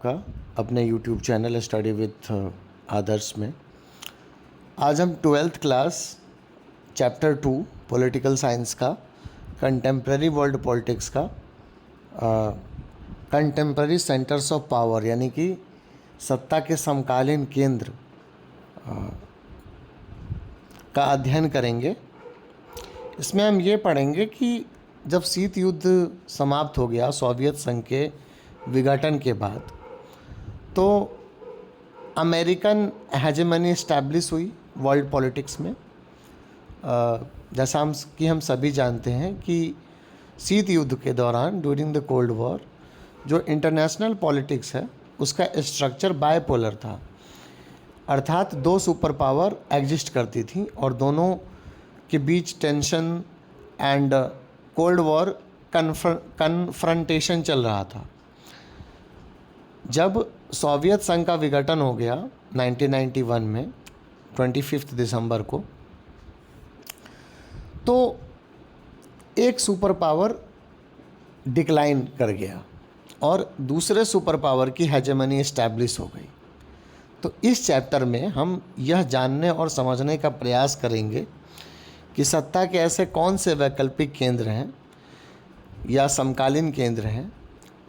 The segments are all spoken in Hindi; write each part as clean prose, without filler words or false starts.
आपका अपने YouTube चैनल स्टडी विथ आदर्श में। आज हम 12th class chapter 2 political science का कंटेम्प्रेरी वर्ल्ड पॉलिटिक्स का कंटेम्प्रेरी सेंटर्स ऑफ पावर यानी कि सत्ता के समकालीन केंद्र का अध्ययन करेंगे। इसमें हम ये पढ़ेंगे कि जब शीत युद्ध समाप्त हो गया सोवियत संघ के विघटन के बाद, तो अमेरिकन हेजेमनी इस्टेब्लिश हुई वर्ल्ड पॉलिटिक्स में। जैसा हम सभी जानते हैं कि शीत युद्ध के दौरान ड्यूरिंग द कोल्ड वॉर जो इंटरनेशनल पॉलिटिक्स है उसका स्ट्रक्चर बायपोलर था, अर्थात दो सुपर पावर एग्जिस्ट करती थी और दोनों के बीच tension and cold war confrontation चल रहा था। जब सोवियत संघ का विघटन हो गया 1991 में 25 दिसंबर को, तो एक सुपर पावर डिक्लाइन कर गया और दूसरे सुपर पावर की हेजेमनी इस्टेब्लिश हो गई। तो इस चैप्टर में हम यह जानने और समझने का प्रयास करेंगे कि सत्ता के ऐसे कौन से वैकल्पिक केंद्र हैं या समकालीन केंद्र हैं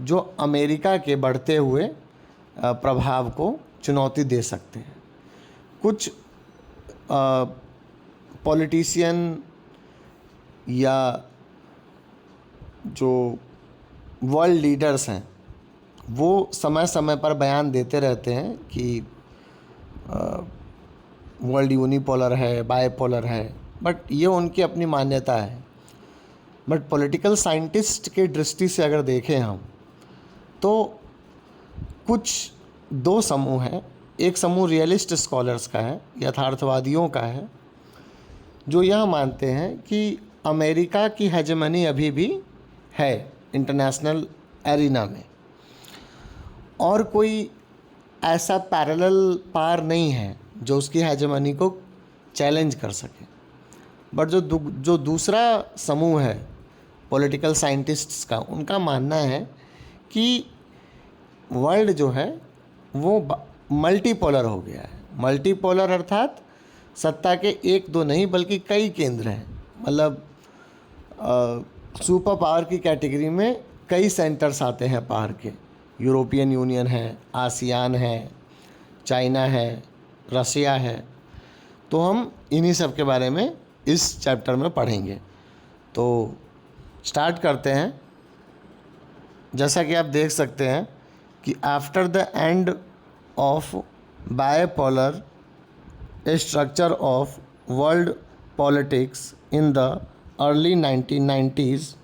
जो अमेरिका के बढ़ते हुए प्रभाव को चुनौती दे सकते हैं। कुछ पॉलिटिशियन या जो वर्ल्ड लीडर्स हैं वो समय समय पर बयान देते रहते हैं कि वर्ल्ड यूनिपोलर है, बायपोलर है, बट ये उनकी अपनी मान्यता है। बट पॉलिटिकल साइंटिस्ट के दृष्टि से अगर देखें हम तो कुछ दो समूह हैं। एक समूह रियलिस्ट स्कॉलर्स का है, यथार्थवादियों का है, जो यह मानते हैं कि अमेरिका की हेजेमनी अभी भी है इंटरनेशनल एरिना में और कोई ऐसा पैरेलल पावर नहीं है जो उसकी हेजेमनी को चैलेंज कर सके। बट जो दूसरा समूह है पॉलिटिकल साइंटिस्ट्स का, उनका मानना है कि वर्ल्ड जो है वो मल्टीपोलर हो गया है। मल्टीपोलर अर्थात सत्ता के एक दो नहीं बल्कि कई केंद्र हैं। मतलब सुपर पावर की कैटेगरी में कई सेंटर्स आते हैं पावर के। यूरोपियन यूनियन है, आसियान है, चाइना है, रसिया है। तो हम इन्हीं सब के बारे में इस चैप्टर में पढ़ेंगे। तो स्टार्ट करते हैं। जैसा कि आप देख सकते हैं कि after the end of bipolar structure of world politics in the early 1990s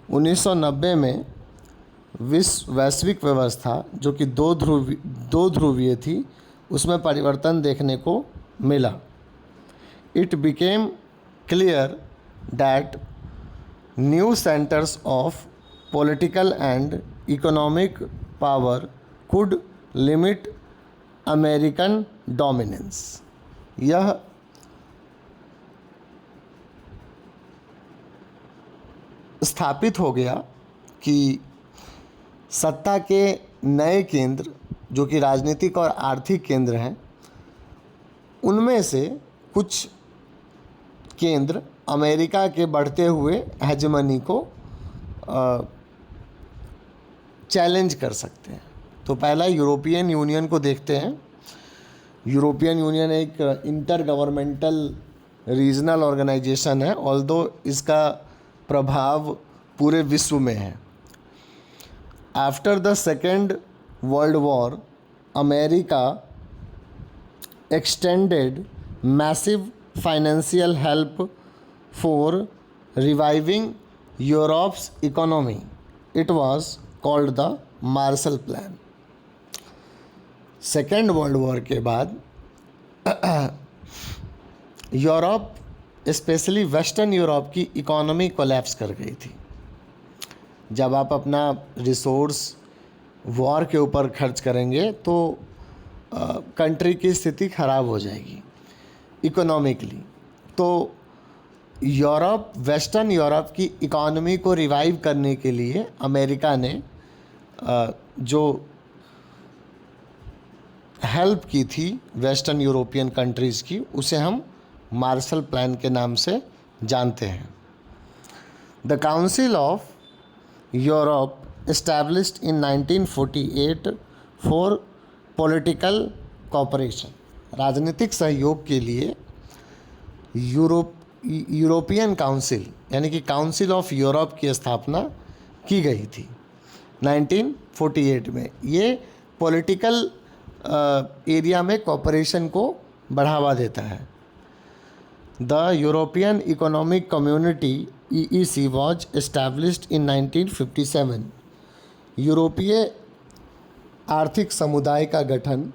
1990 में वैश्विक व्यवस्था जो कि दो ध्रुवीय थी उसमें परिवर्तन देखने को मिला। It became clear that new centres of political and economic power could limit American dominance. यह स्थापित हो गया कि सत्ता के नए केंद्र जो कि राजनीतिक और आर्थिक केंद्र हैं, उनमें से कुछ केंद्र अमेरिका के बढ़ते हुए हेजेमनी को चैलेंज कर सकते हैं। तो पहला यूरोपियन यूनियन को देखते हैं। यूरोपियन यूनियन एक इंटर गवर्नमेंटल रीजनल ऑर्गेनाइजेशन है, ऑल्दो इसका प्रभाव पूरे विश्व में है। After the second world war America extended massive financial help for reviving Europe's economy. It was called the Marshall Plan. Second world war के बाद यूरोप, स्पेशली वेस्टर्न यूरोप की इकोनॉमी कोलैप्स कर गई थी। जब आप अपना रिसोर्स वॉर के ऊपर खर्च करेंगे तो कंट्री की स्थिति ख़राब हो जाएगी इकोनॉमिकली। तो यूरोप, वेस्टर्न यूरोप की इकोनॉमी को रिवाइव करने के लिए अमेरिका ने जो हेल्प की थी वेस्टर्न यूरोपियन कंट्रीज़ की, उसे हम मार्शल प्लान के नाम से जानते हैं। The council of Europe established in 1948 for political cooperation, राजनीतिक सहयोग के लिए यूरोपियन काउंसिल यानी कि काउंसिल ऑफ यूरोप की स्थापना की गई थी 1948 में। ये पॉलिटिकल एरिया में कोऑपरेशन को बढ़ावा देता है। The European economic community EEC was established in 1957। यूरोपीय आर्थिक समुदाय का गठन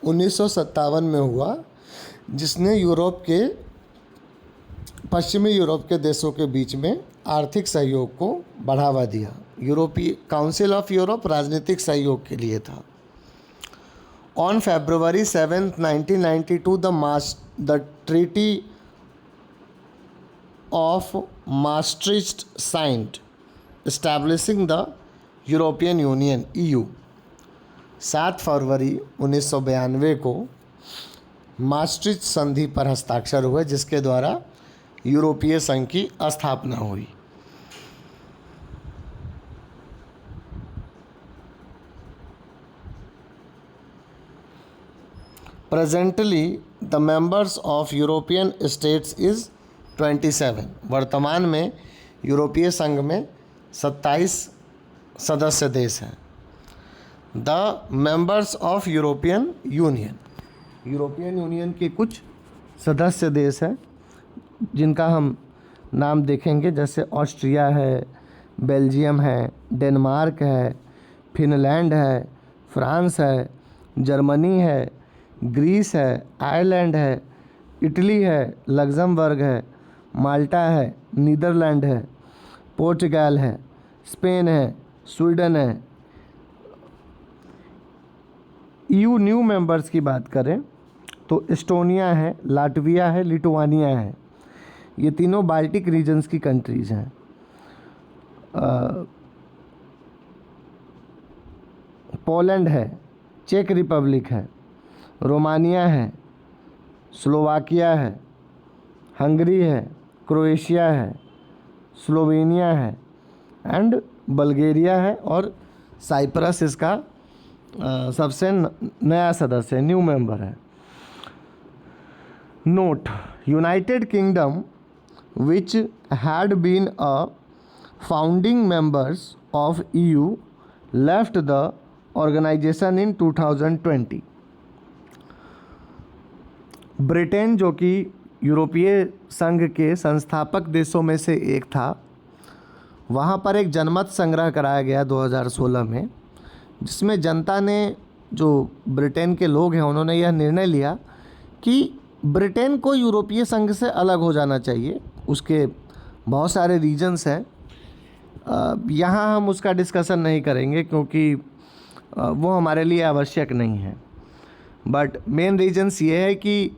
1957 में हुआ, जिसने पश्चिमी यूरोप के देशों के बीच में आर्थिक सहयोग को बढ़ावा दिया। यूरोपीय काउंसिल ऑफ यूरोप राजनीतिक सहयोग के लिए था। On February 7, 1992 the treaty of maastricht signed establishing the European union EU। 7 फरवरी 1992 को maastricht संधि पर हस्ताक्षर हुए, जिसके द्वारा यूरोपीय संघ की स्थापना हुई। Presently the members of European states is 27। वर्तमान में यूरोपीय संघ में 27 सदस्य देश हैं। The members of European Union के कुछ सदस्य देश हैं जिनका हम नाम देखेंगे, जैसे ऑस्ट्रिया है, बेल्जियम है, डेनमार्क है, फिनलैंड है, फ्रांस है, जर्मनी है, ग्रीस है, आयरलैंड है, इटली है, लग्जमबर्ग है, माल्टा है, नीदरलैंड है, पोर्चुगल है, स्पेन है, स्वीडन है। EU न्यू मेंबर्स की बात करें तो एस्टोनिया है, लाटविया है, लिटुआनिया है। ये तीनों बाल्टिक रीजन्स की कंट्रीज़ हैं। पोलैंड है, चेक रिपब्लिक है, रोमानिया है, स्लोवाकिया है, हंगरी है, क्रोएशिया है, स्लोवेनिया है एंड बल्गेरिया है, और साइप्रस इसका सबसे नया सदस्य है, न्यू मेंबर है। नोट: United Kingdom which had been a founding members of EU left the organisation in 2020। Britain, जो कि यूरोपीय संघ के संस्थापक देशों में से एक था, वहाँ पर एक जनमत संग्रह कराया गया 2016 में, जिसमें जनता ने, जो ब्रिटेन के लोग हैं, उन्होंने यह निर्णय लिया कि ब्रिटेन को यूरोपीय संघ से अलग हो जाना चाहिए। उसके बहुत सारे रीजंस हैं, यहाँ हम उसका डिस्कशन नहीं करेंगे क्योंकि वो हमारे लिए आवश्यक नहीं है। बट मेन रीजंस ये है कि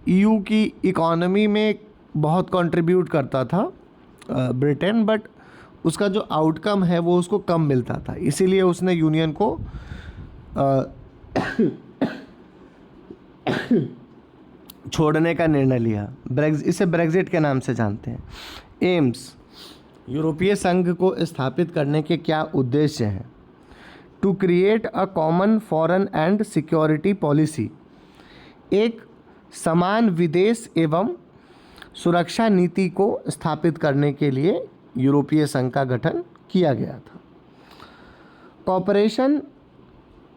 EU की इकॉनमी में बहुत कंट्रीब्यूट करता था ब्रिटेन, बट उसका जो आउटकम है वो उसको कम मिलता था, इसीलिए उसने यूनियन को छोड़ने का निर्णय लिया। इसे ब्रेग्जिट के नाम से जानते हैं। एम्स: यूरोपीय संघ को स्थापित करने के क्या उद्देश्य हैं? To create a common foreign and security policy, एक समान विदेश एवं सुरक्षा नीति को स्थापित करने के लिए यूरोपीय संघ का गठन किया गया था। Cooperation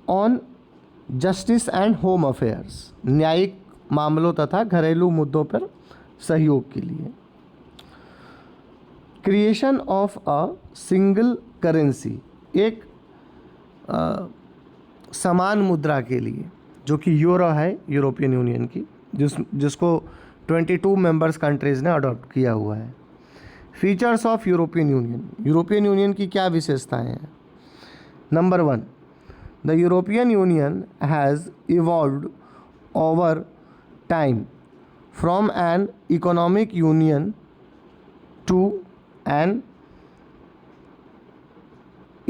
on justice and home affairs, न्यायिक मामलों तथा घरेलू मुद्दों पर सहयोग के लिए। Creation of a single currency, एक समान मुद्रा के लिए, जो कि यूरो है यूरोपियन यूनियन की, जिसको 22 मेंबर्स कंट्रीज़ ने अडॉप्ट किया हुआ है। Features of European Union, European Union की क्या विशेषताएं हैं? Number 1, the European Union has evolved over time from an economic union to an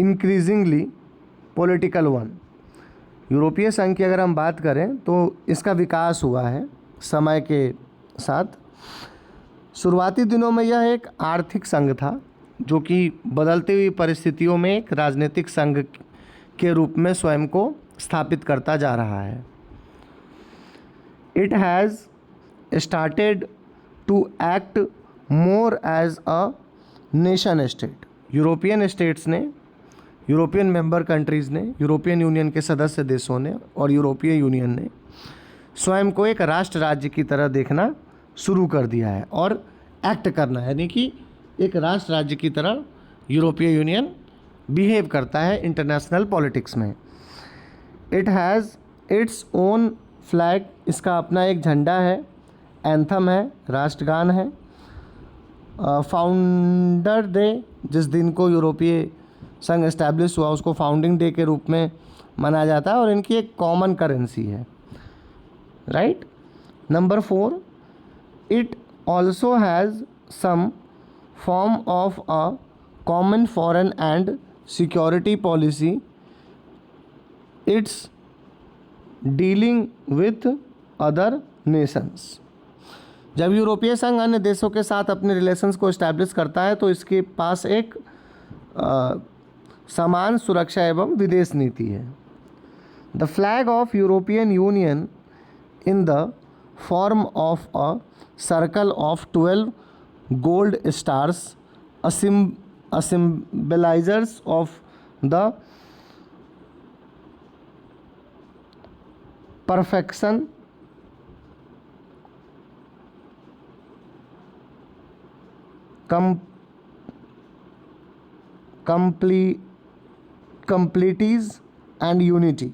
increasingly political one. यूरोपीय संघ की अगर हम बात करें तो इसका विकास हुआ है समय के साथ। शुरुआती दिनों में यह एक आर्थिक संघ था जो कि बदलती हुई परिस्थितियों में एक राजनीतिक संघ के रूप में स्वयं को स्थापित करता जा रहा है। It has started to act more as a nation state. European states ने, यूरोपियन मेंबर कंट्रीज़ ने, यूरोपियन यूनियन के सदस्य देशों ने और यूरोपीय यूनियन ने स्वयं को एक राष्ट्र राज्य की तरह देखना शुरू कर दिया है और एक्ट करना, यानी कि एक राष्ट्र राज्य की तरह यूरोपीय यूनियन बिहेव करता है इंटरनेशनल पॉलिटिक्स में। It has its own flag, इसका अपना एक झंडा है, एंथम है, राष्ट्रगान है। फाउंडर डे, जिस दिन को यूरोपीय संघ एस्टैब्लिश हुआ उसको फाउंडिंग डे के रूप में मनाया जाता है और इनकी एक कॉमन करेंसी है, right. Number 4, it also has some form of a common foreign and security policy. It's dealing with other nations. जब यूरोपीय संघ अन्य देशों के साथ अपने रिलेशंस को इस्टेब्लिश करता है तो इसके पास एक समान सुरक्षा एवं विदेश नीति है। The flag of European Union in the form of a circle of 12 gold stars symbolizers of the perfection, completeness and unity।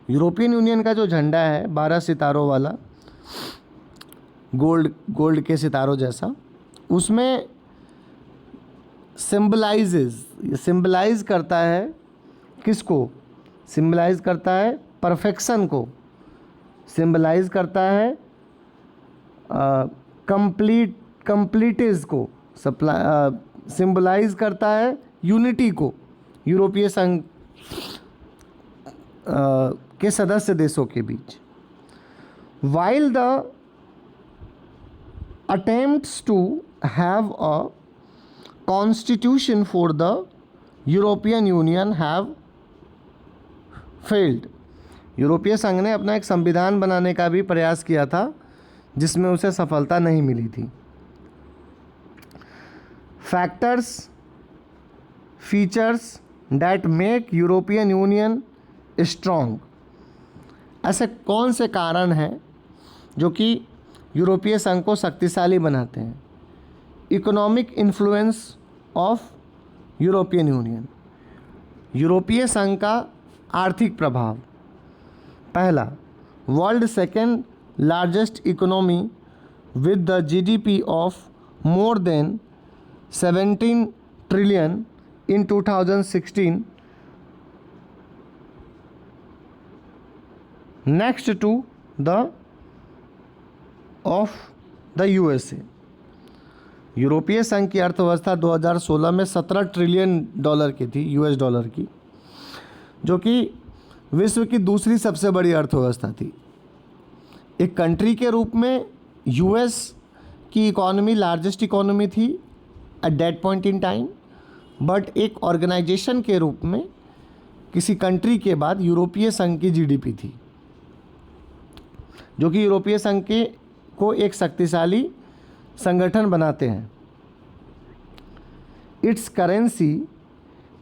European union का जो झंडा है 12 सितारों वाला, गोल्ड के सितारों जैसा, उसमें सिंबलाइज करता है किसको? सिंबलाइज करता है परफेक्शन को, सिंबलाइज करता है कंप्लीटिज को, सिंबलाइज करता है यूनिटी को यूरोपीय संघ के सदस्य देशों के बीच। While the attempts to have a constitution for the European Union have failed। यूरोपीय संघ ने अपना एक संविधान बनाने का भी प्रयास किया था जिसमें उसे सफलता नहीं मिली थी। Features that make European union strong. ऐसे कौन से कारण हैं जो कि यूरोपीय संघ को शक्तिशाली बनाते हैं? Economic influence of European Union. यूरोपीय संघ का आर्थिक प्रभाव। पहला, world second largest economy with the GDP of more than 17 trillion in 2016, next to the of the USA. यूरोपीय संघ की अर्थव्यवस्था 2016 में 17 ट्रिलियन डॉलर की थी, यूएस डॉलर की, जो कि विश्व की दूसरी सबसे बड़ी अर्थव्यवस्था थी। एक कंट्री के रूप में यूएस की इकॉनमी लार्जेस्ट इकॉनमी थी at that point in time, but एक ऑर्गेनाइजेशन के रूप में किसी कंट्री के बाद यूरोपीय संघ की जीडीपी थी, जो कि यूरोपीय संघ के को एक शक्तिशाली संगठन बनाते हैं। Its currency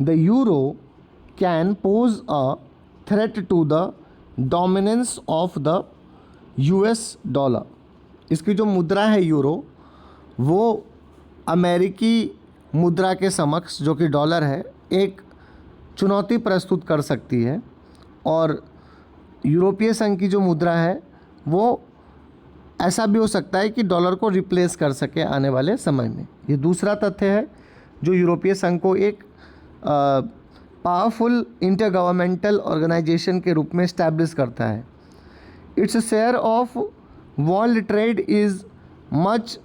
the euro can pose a threat to the dominance of the US dollar. इसकी जो मुद्रा है यूरो, वो अमेरिकी मुद्रा के समक्ष, जो कि डॉलर है, एक चुनौती प्रस्तुत कर सकती है। और यूरोपीय संघ की जो मुद्रा है वो ऐसा भी हो सकता है कि डॉलर को रिप्लेस कर सके आने वाले समय में। ये दूसरा तथ्य है जो यूरोपीय संघ को एक पावरफुल इंटर गवर्नमेंटल ऑर्गेनाइजेशन के रूप में इस्टेब्लिश करता है। Its share of world trade is much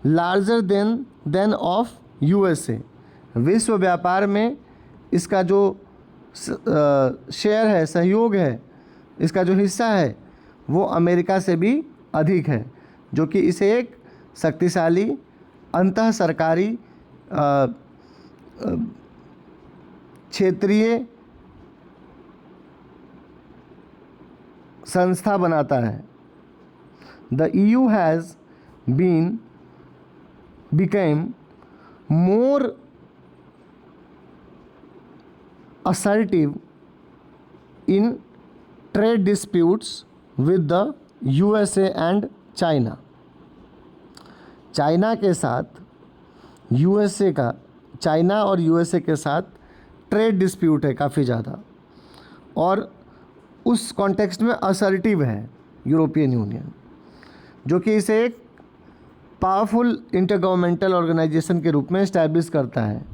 larger than of USA. विश्व व्यापार में इसका जो शेयर है, सहयोग है, इसका जो हिस्सा है वो अमेरिका से भी अधिक है, जो कि इसे एक शक्तिशाली अंतः सरकारी क्षेत्रीय संस्था बनाता है। The EU has became more assertive in trade disputes with the USA and China। China के साथ USA का, चाइना और USA के साथ ट्रेड डिस्प्यूट है काफ़ी ज़्यादा, और उस कॉन्टेक्स्ट में असर्टिव है यूरोपियन यूनियन, जो कि इसे एक पावरफुल इंटरगवर्नमेंटल ऑर्गेनाइजेशन के रूप में इस्टेब्लिश करता है।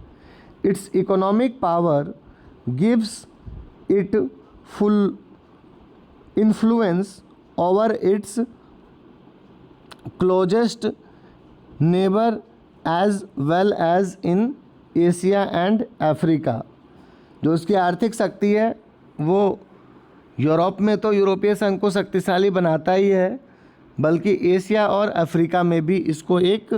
Its economic power gives it full influence over its closest neighbour as well as in Asia and Africa. जो उसकी आर्थिक शक्ति है वो यूरोप में तो यूरोपीय संघ को शक्तिशाली बनाता ही है, बल्कि एशिया और अफ्रीका में भी इसको एक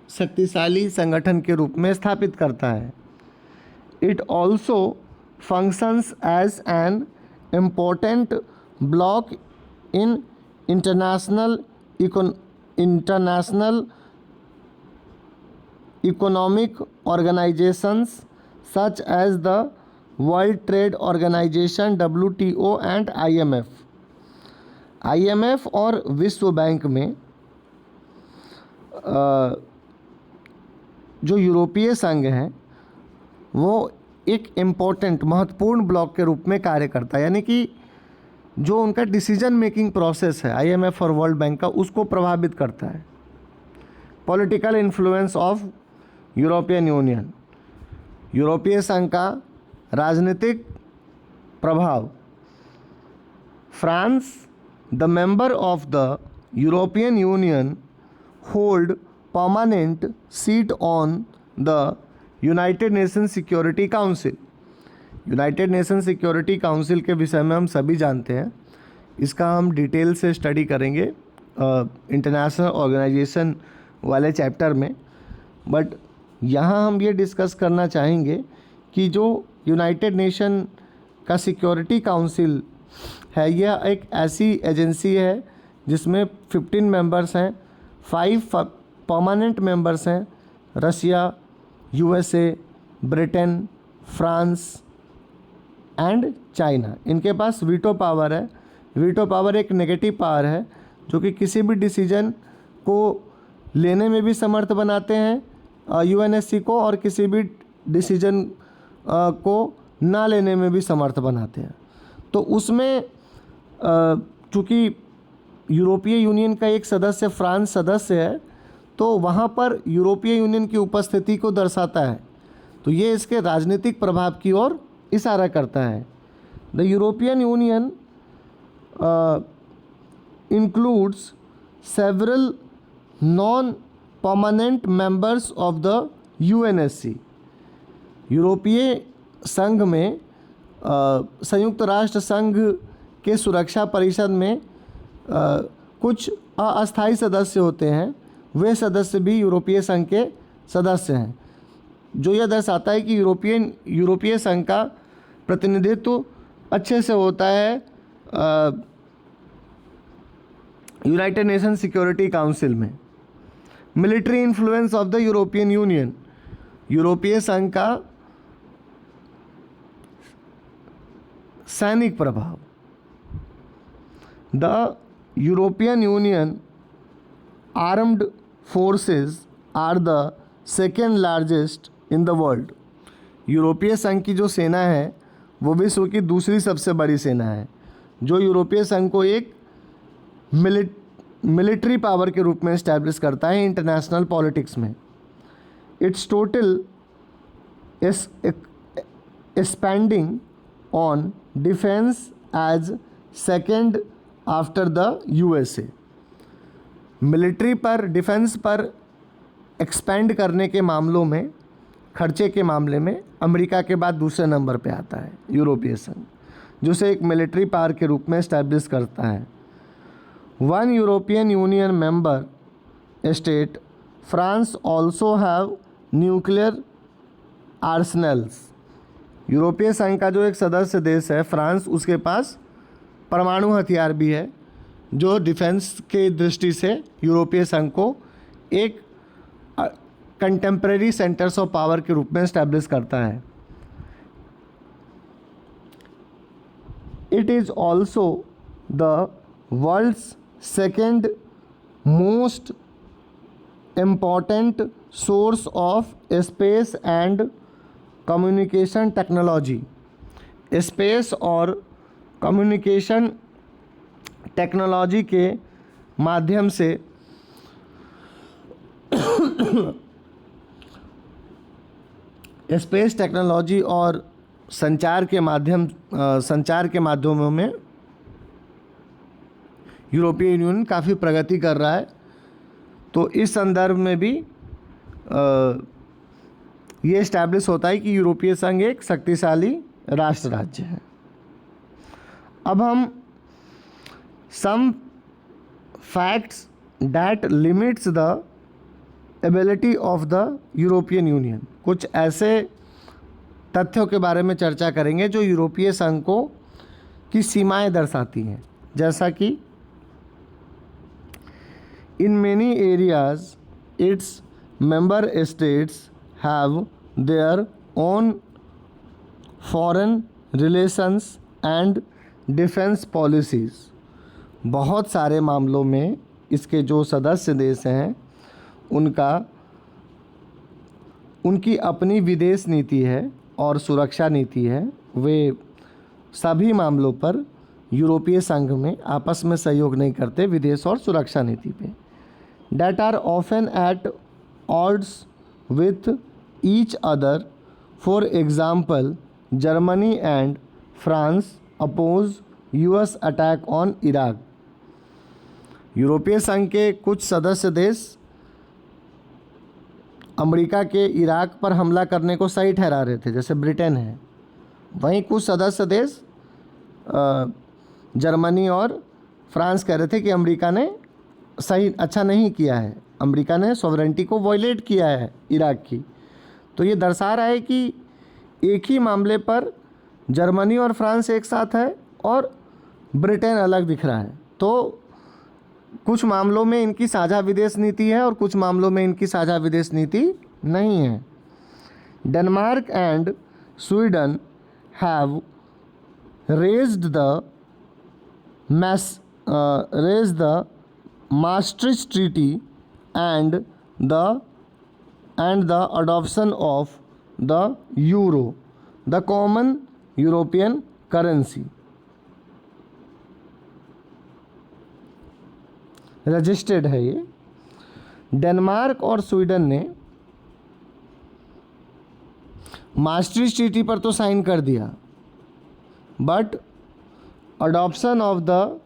शक्तिशाली संगठन के रूप में स्थापित करता है। It also functions as an important bloc in international economic organisations such as the world trade organisation WTO and IMF और विश्व बैंक में जो यूरोपीय संघ है वो एक इम्पोर्टेंट महत्वपूर्ण ब्लॉक के रूप में कार्य करता है, यानी कि जो उनका डिसीजन मेकिंग प्रोसेस है IMF और वर्ल्ड बैंक का, उसको प्रभावित करता है। Political influence of European Union, यूरोपीय संघ का राजनीतिक प्रभाव। France, the member of the European union, hold permanent seat on the United Nation Security council. United Nation Security council के विषय में हम सभी जानते हैं, इसका हम डिटेल से स्टडी करेंगे इंटरनेशनल ऑर्गेनाइजेशन वाले चैप्टर में। बट यहाँ हम ये डिस्कस करना चाहेंगे कि जो यूनाइटेड नेशन का सिक्योरिटी काउंसिल है, यह एक ऐसी एजेंसी है जिसमें 15 मेंबर्स हैं, 5 परमानेंट मेंबर्स हैं, Russia, USA, Britain, France and China. इनके पास वीटो पावर है। वीटो पावर एक नेगेटिव पावर है जो कि किसी भी डिसीजन को लेने में भी समर्थ बनाते हैं UNSC को, और किसी भी डिसीजन को ना लेने में भी समर्थ बनाते हैं। तो उसमें चूँकि यूरोपीय यूनियन का एक सदस्य फ्रांस सदस्य है, तो वहाँ पर यूरोपीय यूनियन की उपस्थिति को दर्शाता है, तो ये इसके राजनीतिक प्रभाव की ओर इशारा करता है। The European union includes several non permanent members of the UNSC। यूरोपीय संघ में संयुक्त राष्ट्र संघ के सुरक्षा परिषद में कुछ अस्थायी सदस्य होते हैं, वे सदस्य भी यूरोपीय संघ के सदस्य हैं, जो यह दर्शाता है कि यूरोपीय संघ का प्रतिनिधित्व अच्छे से होता है यूनाइटेड नेशन सिक्योरिटी काउंसिल में। Military influence of the European Union, यूरोपीय संघ का सैनिक प्रभाव। The European Union armed forces are the second largest in the world. यूरोपीय संघ की जो सेना है वो विश्व की दूसरी सबसे बड़ी सेना है, जो यूरोपीय संघ को एक मिलिट्री पावर के रूप में इस्टेब्लिश करता है इंटरनेशनल पॉलिटिक्स में। Its total spending on defence as second after the USA। Military पर, डिफेंस पर एक्सपेंड करने के मामलों में खर्चे के मामले में अमेरिका के बाद दूसरे नंबर पे आता है यूरोपीय संघ, जिसे एक मिलिट्री पावर के रूप में एस्टैब्लिश करता है। One European Union member state France also have nuclear arsenals. यूरोपीय संघ का जो एक सदस्य देश है फ्रांस, उसके पास परमाणु हथियार भी है, जो डिफेंस के दृष्टि से यूरोपीय संघ को एक कंटेम्प्रेरी सेंटर्स ऑफ पावर के रूप में एस्टैब्लिश करता है। It is also the world's second most important source of space and communication technology. Space और कम्युनिकेशन टेक्नोलॉजी के माध्यम से स्पेस टेक्नोलॉजी और संचार के माध्यमों में यूरोपीय यूनियन काफ़ी प्रगति कर रहा है। तो इस संदर्भ में भी ये इस्टेब्लिश होता है कि यूरोपीय संघ एक शक्तिशाली राष्ट्र राज्य है। अब हम some facts that limits the ability of the European Union, कुछ ऐसे तथ्यों के बारे में चर्चा करेंगे जो यूरोपीय संघ को की सीमाएं दर्शाती हैं। जैसा कि in many areas its member states have their own foreign relations and defence policies. बहुत सारे मामलों में इसके जो सदस्य देश हैं उनकी अपनी विदेश नीति है और सुरक्षा नीति है। वे सभी मामलों पर यूरोपीय संघ में आपस में सहयोग नहीं करते विदेश और सुरक्षा नीति पे। That are often at odds with each other. For example Germany and France oppose US attack on Iraq. यूरोपीय संघ के कुछ सदस्य देश अमेरिका के इराक पर हमला करने को सही ठहरा रहे थे, जैसे ब्रिटेन है। वहीं कुछ सदस्य देश जर्मनी और फ्रांस कह रहे थे कि अमेरिका ने अच्छा नहीं किया है, अमेरिका ने सॉवरेनिटी को वॉयलेट किया है इराक की। तो ये दर्शा रहा है कि एक ही मामले पर जर्मनी और फ्रांस एक साथ है और ब्रिटेन अलग दिख रहा है। तो कुछ मामलों में इनकी साझा विदेश नीति है और कुछ मामलों में इनकी साझा विदेश नीति नहीं है। Denmark and Sweden have raised the maastricht treaty and the adoption of the euro, the common European currency. Registered है ये। डेनमार्क और स्वीडन ने maastricht ट्रीटी पर तो साइन कर दिया, but adoption of the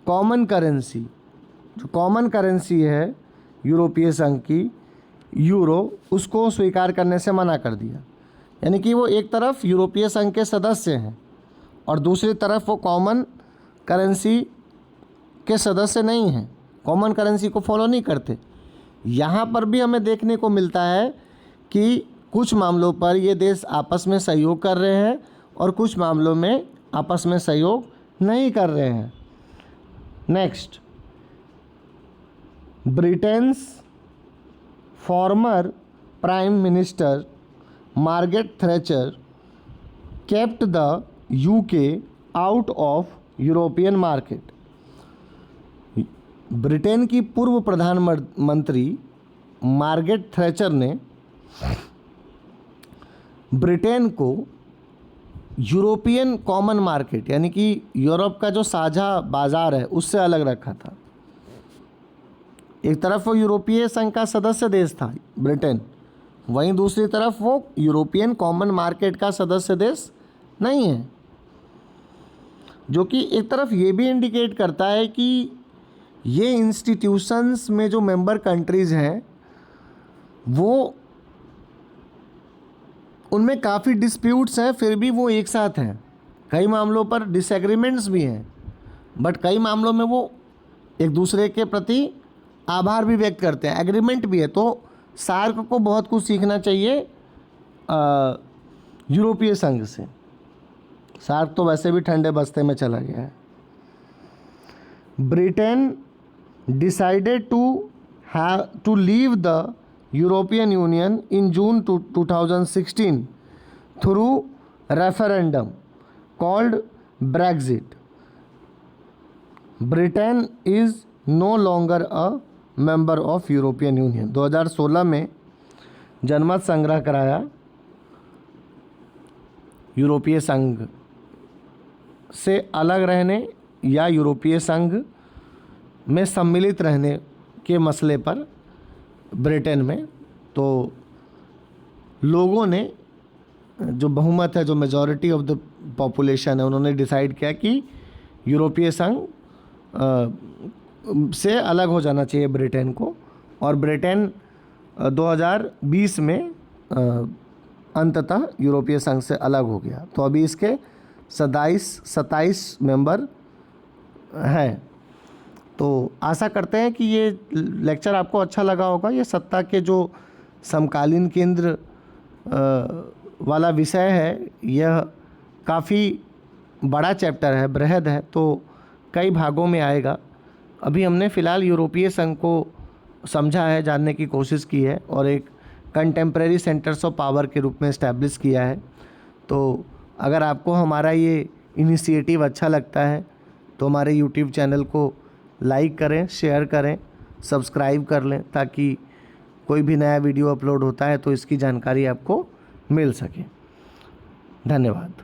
common currency, जो कॉमन करेंसी है यूरोपीय संघ की यूरो, उसको स्वीकार करने से मना कर दिया। यानी कि वो एक तरफ यूरोपीय संघ के सदस्य हैं और दूसरी तरफ वो कॉमन करेंसी के सदस्य नहीं हैं, कॉमन करेंसी को फॉलो नहीं करते। यहाँ पर भी हमें देखने को मिलता है कि कुछ मामलों पर ये देश आपस में सहयोग कर रहे हैं और कुछ मामलों में आपस में सहयोग नहीं कर रहे हैं। Next, Britain's former prime minister Margaret Thatcher kept the UK out of European market. Britain की पूर्व प्रधानमंत्री मार्गरेट थैचर ने ब्रिटेन को यूरोपियन कॉमन मार्केट यानी कि यूरोप का जो साझा बाज़ार है उससे अलग रखा था। एक तरफ वो यूरोपीय संघ का सदस्य देश था ब्रिटेन, वहीं दूसरी तरफ वो यूरोपियन कॉमन मार्केट का सदस्य देश नहीं है, जो कि एक तरफ ये भी इंडिकेट करता है कि ये इंस्टीट्यूशंस में जो मेंबर कंट्रीज़ हैं वो उनमें काफ़ी डिस्प्यूट्स हैं, फिर भी वो एक साथ हैं। कई मामलों पर डिसएग्रीमेंट्स भी हैं, बट कई मामलों में वो एक दूसरे के प्रति आभार भी व्यक्त करते हैं, एग्रीमेंट भी है। तो सार्क को बहुत कुछ सीखना चाहिए यूरोपीय संघ से। सार्क तो वैसे भी ठंडे बस्ते में चला गया है। Britain decided to leave the European Union in June 2016 through referendum called Brexit. Britain is no longer a member of European Union. 2016 में जनमत संग्रह कराया यूरोपीय संघ से अलग रहने या यूरोपीय संघ में सम्मिलित रहने के मसले पर ब्रिटेन में। तो लोगों ने, जो बहुमत है, जो मेजॉरिटी ऑफ द पॉपुलेशन है, उन्होंने डिसाइड किया कि यूरोपीय संघ से अलग हो जाना चाहिए ब्रिटेन को। और ब्रिटेन 2020 में अंततः यूरोपीय संघ से अलग हो गया। तो अभी इसके 27 मेंबर हैं। तो आशा करते हैं कि ये लेक्चर आपको अच्छा लगा होगा। ये सत्ता के जो समकालीन केंद्र वाला विषय है, यह काफ़ी बड़ा चैप्टर है, बृहद है, तो कई भागों में आएगा। अभी हमने फ़िलहाल यूरोपीय संघ को समझा है, जानने की कोशिश की है और एक कंटेम्प्रेरी सेंटर्स ऑफ पावर के रूप में इस्टेब्लिश किया है। तो अगर आपको हमारा ये इनिशिएटिव अच्छा लगता है तो हमारे यूट्यूब चैनल को लाइक करें, शेयर करें, सब्सक्राइब कर लें, ताकि कोई भी नया वीडियो अपलोड होता है तो इसकी जानकारी आपको मिल सके। धन्यवाद।